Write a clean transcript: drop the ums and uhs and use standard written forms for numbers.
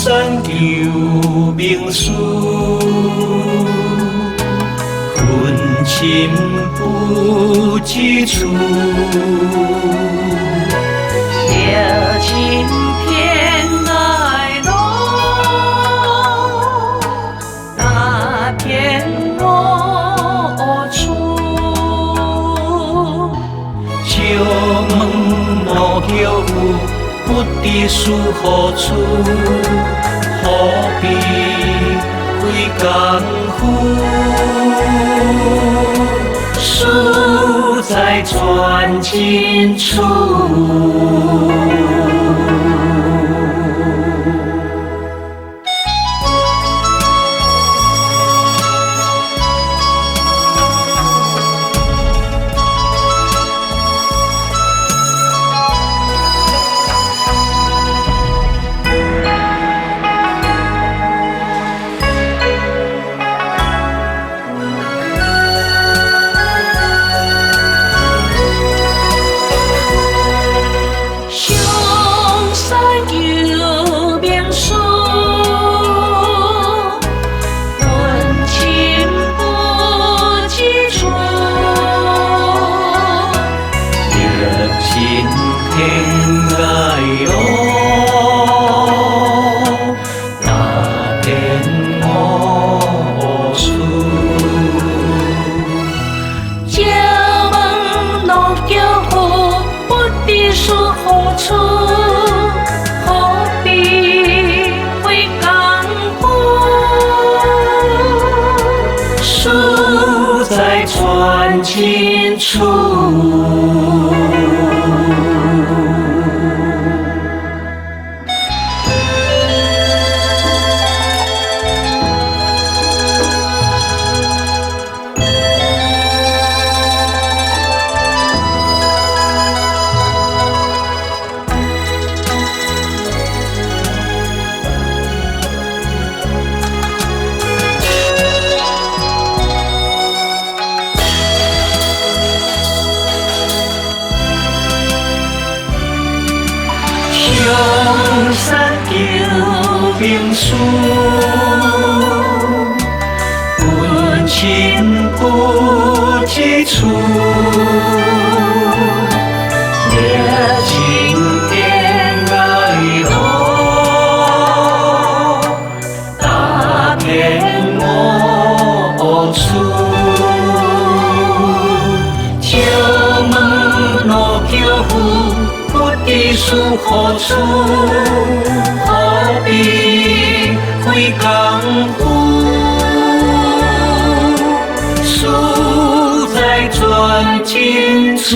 山求名师，恨亲不知处。热情偏爱路，那片落处。借问路桥有，不知输何处？何必费功夫？事在转亲处。何处？何必费功夫？事在转亲处。向山求名师，问亲不知处。热情偏爱路，打遍无处。借问路桥有，不知输何处？何必费功夫？事在转亲处。